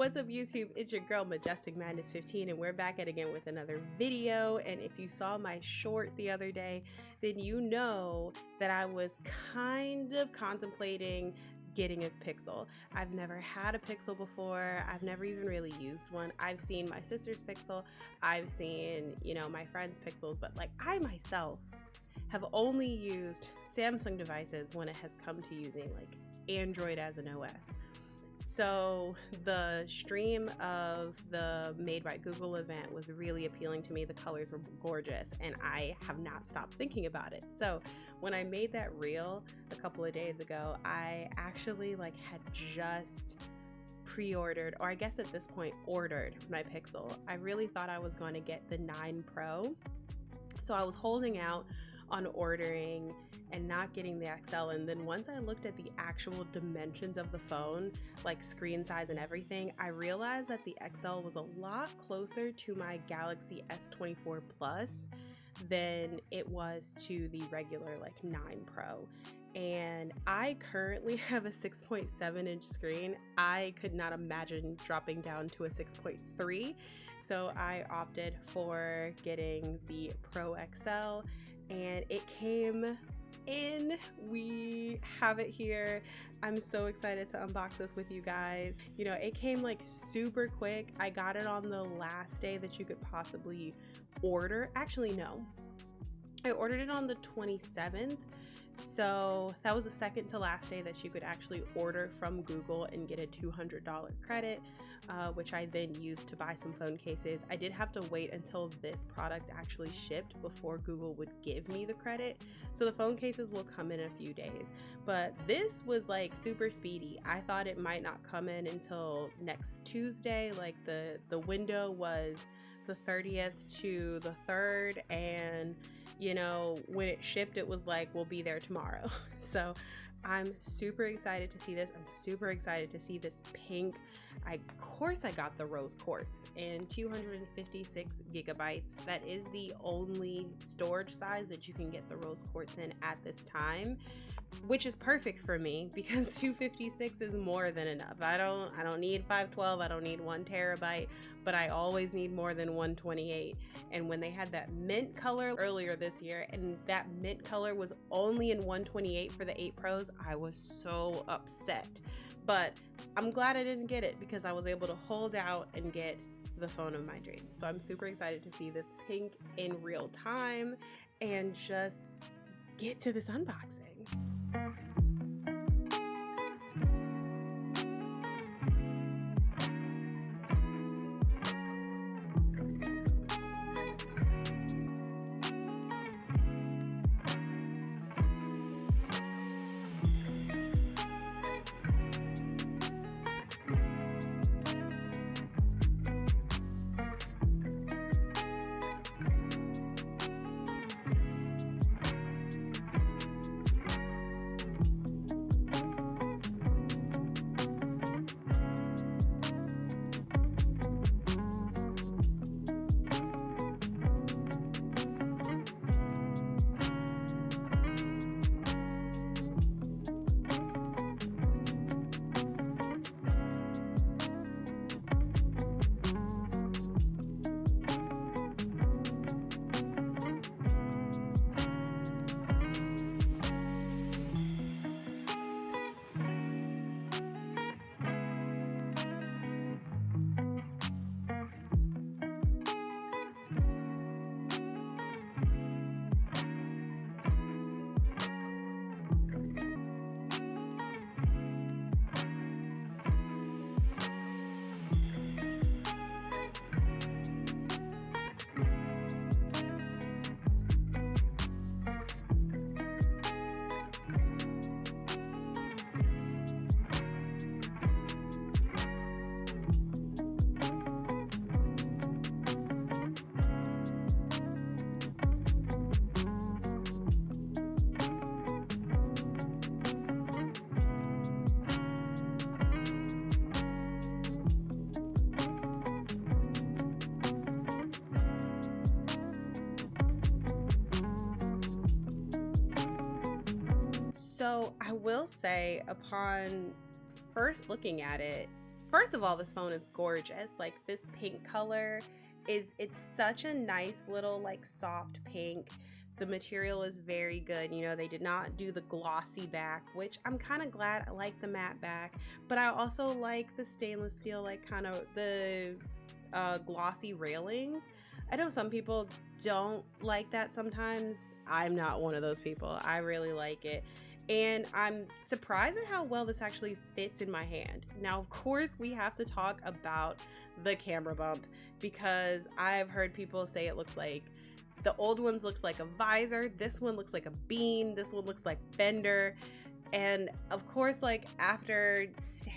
What's up YouTube? It's your girl Majestic Madness 15 and we're back at again with another video. And if you saw my short the other day, then you know that I was kind of contemplating getting a Pixel. I've never had a Pixel before. I've never even really used one. I've seen my sister's Pixel. I've seen, my friend's Pixels, but like I myself have only used Samsung devices when it has come to using like Android as an OS. So the stream of the Made by Google event was really appealing to me. The colors were gorgeous and I have not stopped thinking about it. So when I made that reel a couple of days ago, I actually had just pre-ordered, or I guess at this point ordered my Pixel. I really thought I was going to get the 9 Pro. So I was holding out on ordering and not getting the XL, and then once I looked at the actual dimensions of the phone, like screen size and everything, I realized that the XL was a lot closer to my Galaxy S24 Plus than it was to the regular 9 Pro. And I currently have a 6.7 inch screen. I could not imagine dropping down to a 6.3, so I opted for getting the Pro XL, and it came in. We have it here. I'm so excited to unbox this with you guys. It came super quick. I got it on the last day that you could possibly order. Actually, no. I ordered it on the 27th. So that was the second to last day that you could actually order from Google and get a $200 credit, which I then used to buy some phone cases. I did have to wait until this product actually shipped before Google would give me the credit. So the phone cases will come in a few days, but this was super speedy. I thought it might not come in until next Tuesday. The window was the 30th to the 3rd, and when it shipped it was we'll be there tomorrow. So I'm super excited to see this. I'm super excited to see this pink. Of course I got the rose quartz and 256 gigabytes. That is the only storage size that you can get the rose quartz in at this time, which is perfect for me because 256 is more than enough. I don't need 512, I don't need 1 terabyte, but I always need more than 128. And when they had that mint color earlier this year, and that mint color was only in 128 for the 8 Pros, I was so upset. But I'm glad I didn't get it because I was able to hold out and get the phone of my dreams. So I'm super excited to see this pink in real time and just get to this unboxing. So I will say, upon first looking at it, First of all, this phone is gorgeous. Like, this pink color it's such a nice little like soft pink. The material is very good. You know, they did not do the glossy back, which I'm kind of glad. I like the matte back, but I also like the stainless steel, like kind of the glossy railings. I know some people don't like that sometimes. I'm not one of those people. I really like it. And I'm surprised at how well this actually fits in my hand. Now, of course, we have to talk about the camera bump, because I've heard people say it looks like the old ones looked like a visor. This one looks like a bean. This one looks like Bender. And of course, like after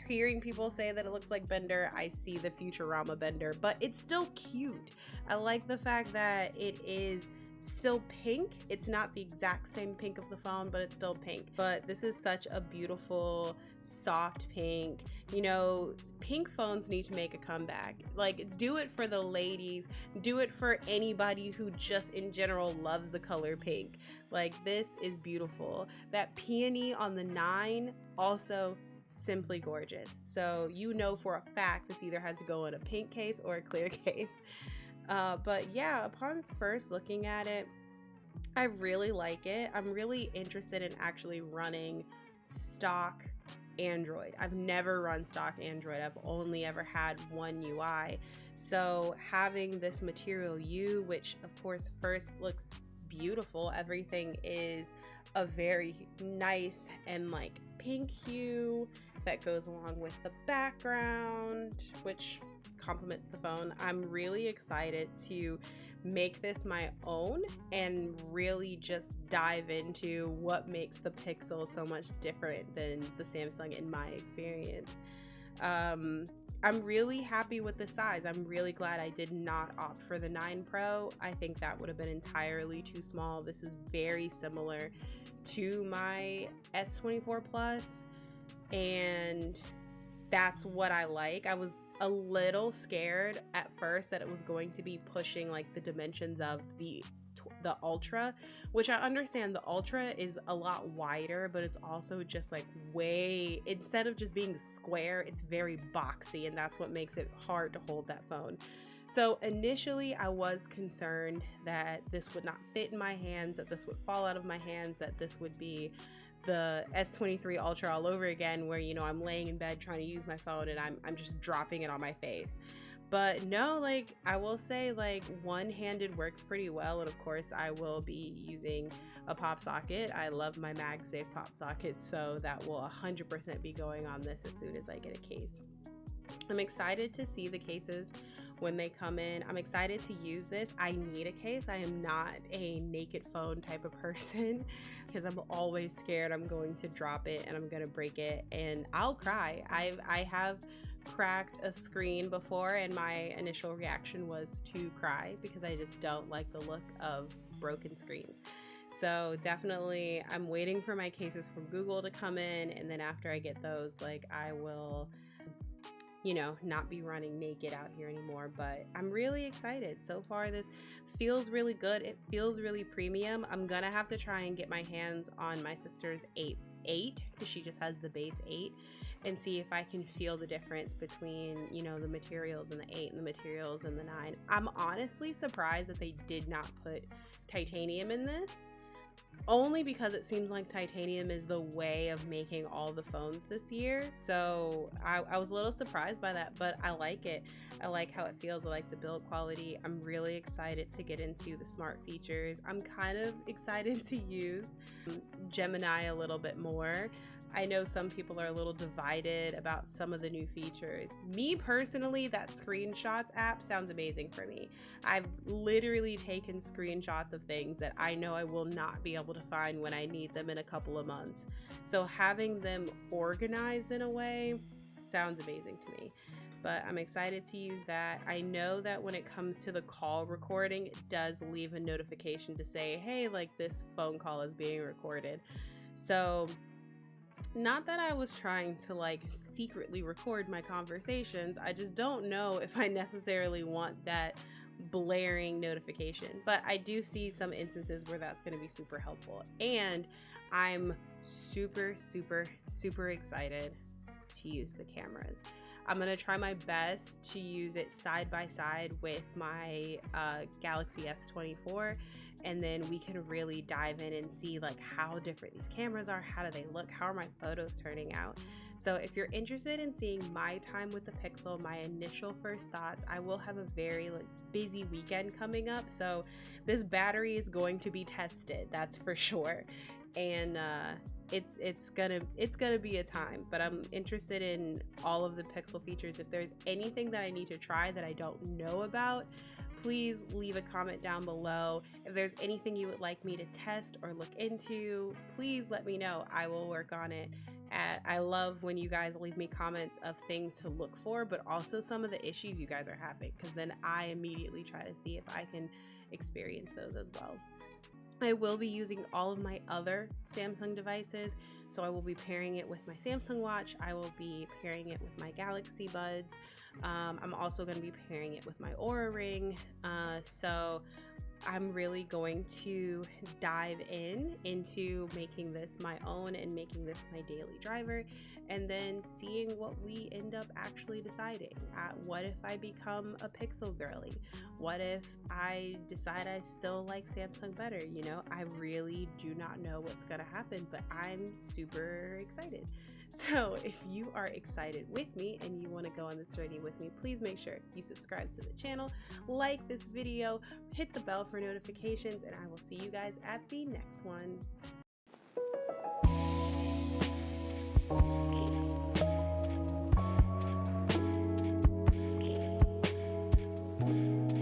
hearing people say that it looks like Bender, I see the Futurama Bender, but it's still cute. I like the fact that it is still pink. It's not the exact same pink of the phone, but it's still pink. But this is such a beautiful soft pink. You know, pink phones need to make a comeback. Like, do it for the ladies, do it for anybody who just in general loves the color pink. Like, this is beautiful. That peony on the 9, also simply gorgeous. So you know for a fact this either has to go in a pink case or a clear case. But yeah, upon first looking at it, I really like it. I'm really interested in actually running stock Android. I've never run stock Android. I've only ever had one UI. So having this Material U, which of course first looks beautiful, everything is a very nice and like pink hue that goes along with the background, which complements the phone. I'm really excited to make this my own and really just dive into what makes the Pixel so much different than the Samsung in my experience. I'm really happy with the size. I'm really glad I did not opt for the 9 Pro. I think that would have been entirely too small. This is very similar to my S24 Plus, and that's what I like. I was a little scared at first that it was going to be pushing like the dimensions of the Ultra, which I understand the Ultra is a lot wider, but it's also just like way, instead of just being square, it's very boxy, and that's what makes it hard to hold that phone. So initially I was concerned that this would not fit in my hands, that this would fall out of my hands, that this would be the S23 Ultra all over again, where, you know, I'm laying in bed trying to use my phone and I'm just dropping it on my face. But no, like, I will say, like, one-handed works pretty well, and of course I will be using a pop socket. I love my MagSafe pop socket, so that will 100% be going on this as soon as I get a case. I'm excited to see the cases when they come in. I'm excited to use this. I need a case. I am not a naked phone type of person because I'm always scared I'm going to drop it and I'm going to break it and I'll cry. I have cracked a screen before and my initial reaction was to cry because I just don't like the look of broken screens. So definitely I'm waiting for my cases from Google to come in, and then after I get those, like, I will, you know, not be running naked out here anymore. But I'm really excited. So far this feels really good. It feels really premium. I'm gonna have to try and get my hands on my sister's 8 because she just has the base 8, and see if I can feel the difference between, you know, the materials in the 8 and the materials in the 9. I'm honestly surprised that they did not put titanium in this, only because it seems like titanium is the way of making all the phones this year. So I was a little surprised by that, but I like it. I like how it feels. I like the build quality. I'm really excited to get into the smart features. I'm kind of excited to use Gemini a little bit more. I know some people are a little divided about some of the new features. Me personally, that screenshots app sounds amazing for me. I've literally taken screenshots of things that I know I will not be able to find when I need them in a couple of months. So having them organized in a way sounds amazing to me. But I'm excited to use that. I know that when it comes to the call recording, it does leave a notification to say, hey, like, this phone call is being recorded. So not that I was trying to like secretly record my conversations, I just don't know if I necessarily want that blaring notification. But I do see some instances where that's going to be super helpful, and I'm super excited to use the cameras. I'm gonna try my best to use it side by side with my Galaxy S24, and then we can really dive in and see like how different these cameras are, how do they look, how are my photos turning out. So if you're interested in seeing my time with the Pixel, my initial first thoughts, I will have a very busy weekend coming up, so this battery is going to be tested, that's for sure. And it's gonna be a time, but I'm interested in all of the Pixel features. If there's anything that I need to try that I don't know about, please leave a comment down below. If there's anything you would like me to test or look into, please let me know. I will work on it. I love when you guys leave me comments of things to look for, but also some of the issues you guys are having, because then I immediately try to see if I can experience those as well. I will be using all of my other Samsung devices, so I will be pairing it with my Samsung Watch. I will be pairing it with my Galaxy Buds. I'm also going to be pairing it with my Oura Ring. So I'm really going to dive into making this my own and making this my daily driver, and then seeing what we end up actually deciding. What if I become a Pixel girly? What if I decide I still like Samsung better? You know, I really do not know what's gonna happen, but I'm super excited. So if you are excited with me and you want to go on this journey with me, please make sure you subscribe to the channel, like this video, hit the bell for notifications, and I will see you guys at the next one.